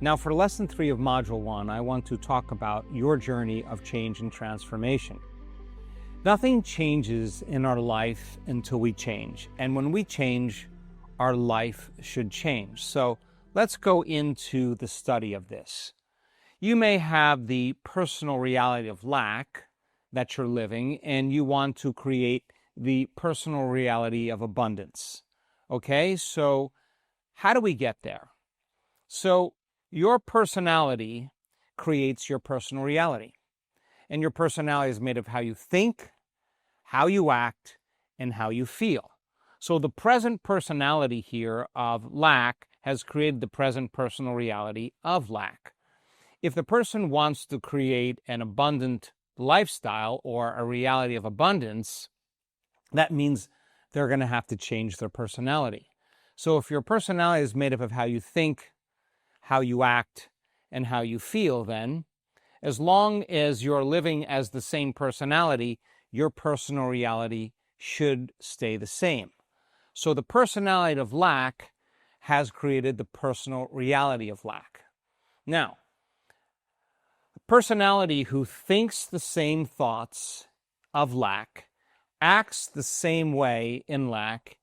Now for Lesson 3 of Module 1, I want to talk about your journey of change and transformation. Nothing changes in our life until we change. And when we change, our life should change. So let's go into the study of this. You may have the personal reality of lack that you're living, and you want to create the personal reality of abundance. Okay, so how do we get there? So your personality creates your personal reality. And your personality is made of how you think, how you act, and how you feel. So the present personality here of lack has created the present personal reality of lack. If the person wants to create an abundant lifestyle or a reality of abundance, that means they're going to have to change their personality. So if your personality is made up of how you think, how you act, and how you feel, then, as long as you're living as the same personality, your personal reality should stay the same. So the personality of lack has created the personal reality of lack. Now, a personality who thinks the same thoughts of lack, acts the same way in lack,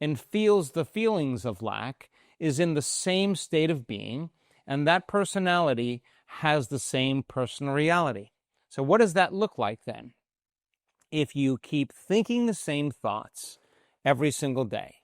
and feels the feelings of lack is in the same state of being, and that personality has the same personal reality. So what does that look like then? If you keep thinking the same thoughts every single day,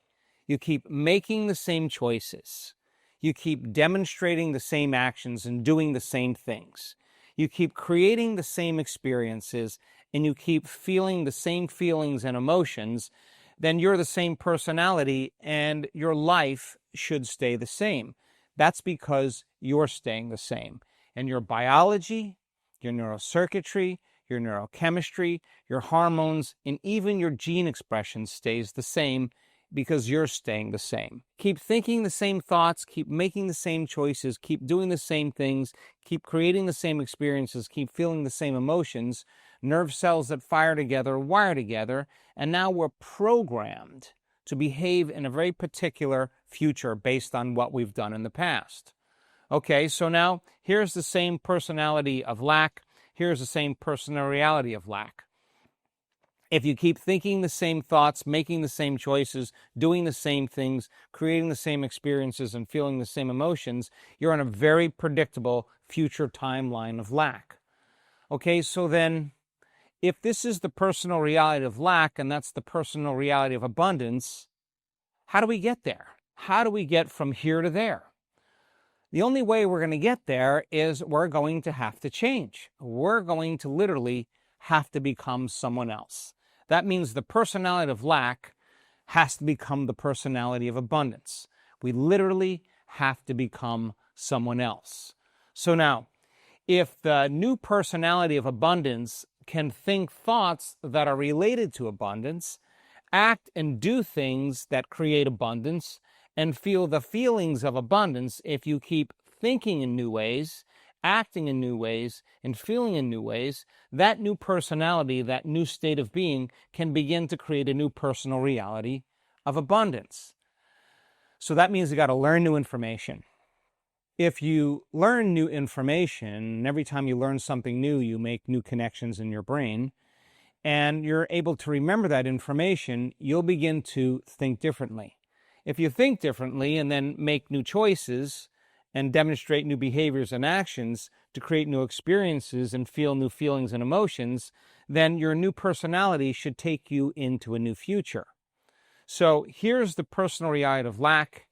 you keep making the same choices, you keep demonstrating the same actions and doing the same things, you keep creating the same experiences, and you keep feeling the same feelings and emotions, then you're the same personality and your life should stay the same. That's because you're staying the same. And your biology, your neurocircuitry, your neurochemistry, your hormones, and even your gene expression stays the same because you're staying the same. Keep thinking the same thoughts, keep making the same choices, keep doing the same things, keep creating the same experiences, keep feeling the same emotions. Nerve cells that fire together wire together, and now we're programmed to behave in a very particular future based on what we've done in the past. Okay, so now here's the same personality of lack. Here's the same personal reality of lack. If you keep thinking the same thoughts, making the same choices, doing the same things, creating the same experiences, and feeling the same emotions, you're on a very predictable future timeline of lack. Okay, so then, if this is the personal reality of lack and that's the personal reality of abundance, how do we get there? How do we get from here to there? The only way we're going to get there is we're going to have to change. We're going to literally have to become someone else. That means the personality of lack has to become the personality of abundance. We literally have to become someone else. So now, if the new personality of abundance can think thoughts that are related to abundance, act and do things that create abundance, and feel the feelings of abundance, if you keep thinking in new ways, acting in new ways, and feeling in new ways, that new personality, that new state of being can begin to create a new personal reality of abundance. So that means you got to learn new information. If you learn new information, and every time you learn something new, you make new connections in your brain, and you're able to remember that information, you'll begin to think differently. If you think differently and then make new choices and demonstrate new behaviors and actions to create new experiences and feel new feelings and emotions, then your new personality should take you into a new future. So here's the personal reality of lack.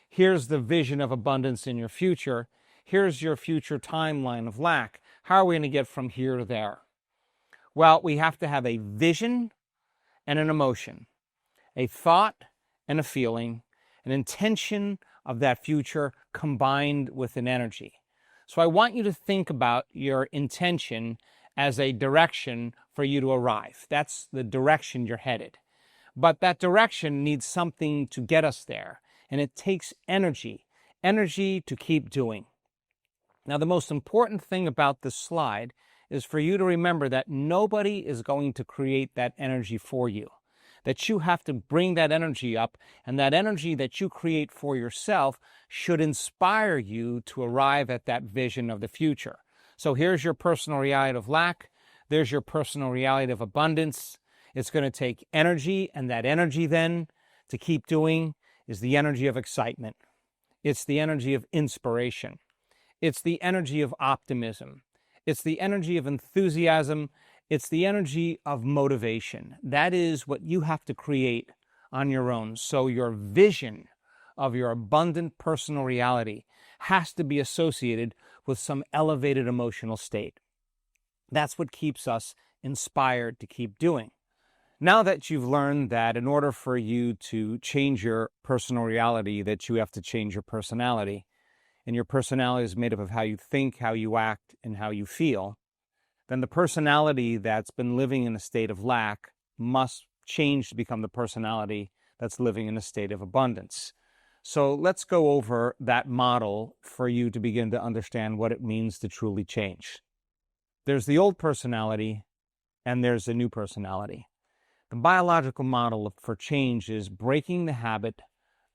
Here's the vision of abundance in your future. Here's your future timeline of lack. How are we going to get from here to there? Well, we have to have a vision and an emotion, a thought and a feeling, an intention of that future combined with an energy. So I want you to think about your intention as a direction for you to arrive. That's the direction you're headed. But that direction needs something to get us there. And it takes energy to keep doing. Now, the most important thing about this slide is for you to remember that nobody is going to create that energy for you. that you have to bring that energy up, and that energy that you create for yourself should inspire you to arrive at that vision of the future. So here's your personal reality of lack. There's your personal reality of abundance. It's going to take energy, and that energy then to keep doing is the energy of excitement. It's the energy of inspiration. It's the energy of optimism. It's the energy of enthusiasm. It's the energy of motivation. That is what you have to create on your own. So your vision of your abundant personal reality has to be associated with some elevated emotional state. That's what keeps us inspired to keep doing. Now that you've learned that in order for you to change your personal reality, that you have to change your personality, and your personality is made up of how you think, how you act, and how you feel, then the personality that's been living in a state of lack must change to become the personality that's living in a state of abundance. So let's go over that model for you to begin to understand what it means to truly change. There's the old personality, and there's the new personality. The biological model for change is breaking the habit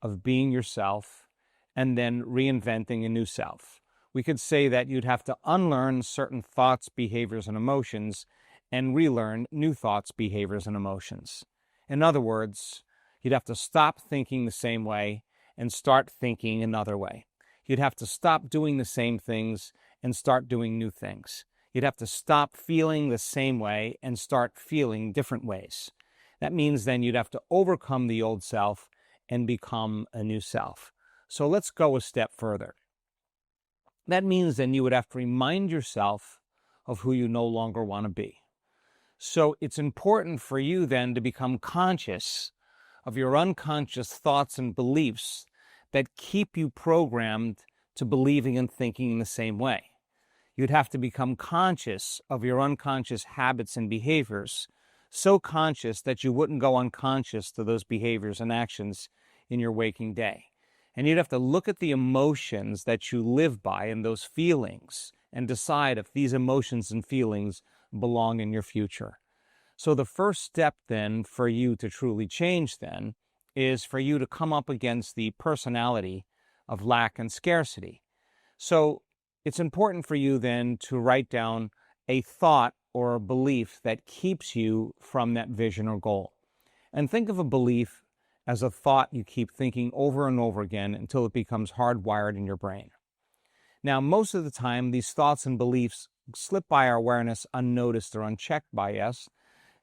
of being yourself and then reinventing a new self. We could say that you'd have to unlearn certain thoughts, behaviors, and emotions and relearn new thoughts, behaviors, and emotions. In other words, you'd have to stop thinking the same way and start thinking another way. You'd have to stop doing the same things and start doing new things. You'd have to stop feeling the same way and start feeling different ways. That means then you'd have to overcome the old self and become a new self. So let's go a step further. That means then you would have to remind yourself of who you no longer want to be. So it's important for you then to become conscious of your unconscious thoughts and beliefs that keep you programmed to believing and thinking in the same way. You'd have to become conscious of your unconscious habits and behaviors, so conscious that you wouldn't go unconscious to those behaviors and actions in your waking day. And you'd have to look at the emotions that you live by and those feelings and decide if these emotions and feelings belong in your future. So the first step then for you to truly change then is for you to come up against the personality of lack and scarcity. So it's important for you then to write down a thought or a belief that keeps you from that vision or goal. And think of a belief as a thought you keep thinking over and over again until it becomes hardwired in your brain. Now, most of the time, these thoughts and beliefs slip by our awareness unnoticed or unchecked by us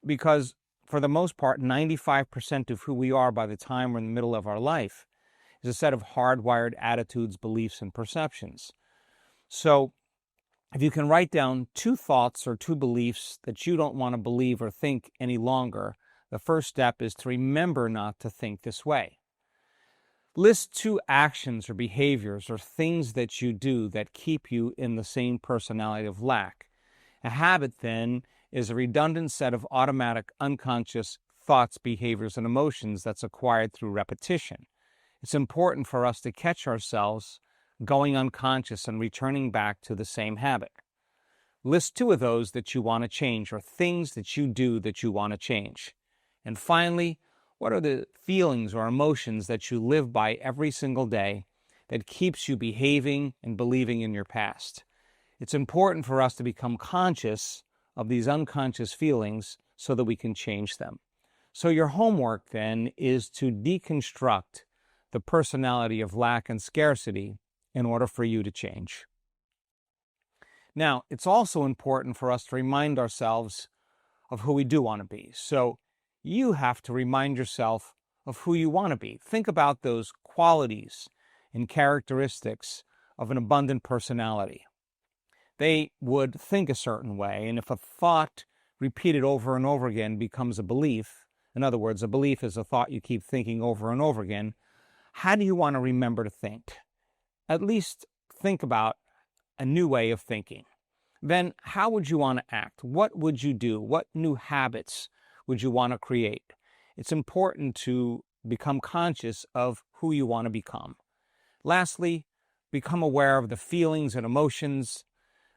because, for the most part, 95% of who we are by the time we're in the middle of our life is a set of hardwired attitudes, beliefs, and perceptions. So, if you can write down 2 thoughts or 2 beliefs that you don't want to believe or think any longer, the first step is to remember not to think this way. List 2 actions or behaviors or things that you do that keep you in the same personality of lack. A habit, then, is a redundant set of automatic, unconscious thoughts, behaviors, and emotions that's acquired through repetition. It's important for us to catch ourselves going unconscious and returning back to the same habit. List 2 of those that you want to change or things that you do that you want to change. And finally, what are the feelings or emotions that you live by every single day that keeps you behaving and believing in your past? It's important for us to become conscious of these unconscious feelings so that we can change them. So your homework then is to deconstruct the personality of lack and scarcity in order for you to change. Now, it's also important for us to remind ourselves of who we do want to be. So you have to remind yourself of who you want to be. Think about those qualities and characteristics of an abundant personality. They would think a certain way, and if a thought repeated over and over again becomes a belief, in other words, a belief is a thought you keep thinking over and over again, how do you want to remember to think? At least think about a new way of thinking. Then how would you want to act? What would you do? What new habits would you want to create? It's important to become conscious of who you want to become. Lastly, become aware of the feelings and emotions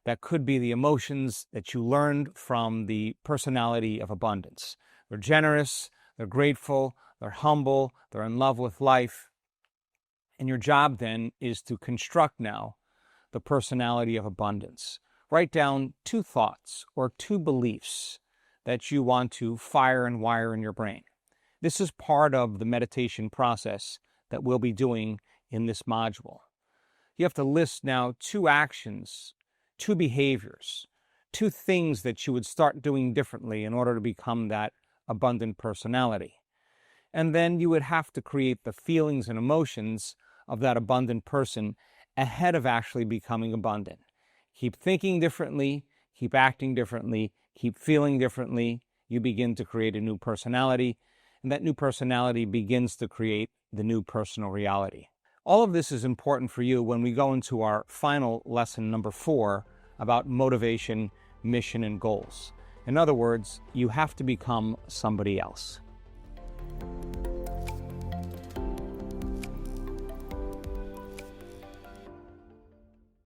that could be the emotions that you learned from the personality of abundance. We're generous, they're grateful, they're humble, they're in love with life. And your job then is to construct now the personality of abundance. Write down 2 thoughts or 2 beliefs that you want to fire and wire in your brain. This is part of the meditation process that we'll be doing in this module. You have to list now 2 actions, 2 behaviors, 2 things that you would start doing differently in order to become that abundant personality. And then you would have to create the feelings and emotions of that abundant person ahead of actually becoming abundant. Keep thinking differently, keep acting differently, keep feeling differently. You begin to create a new personality, and that new personality begins to create the new personal reality. All of this is important for you when we go into our final lesson, number 4, about motivation, mission, and goals. In other words, you have to become somebody else.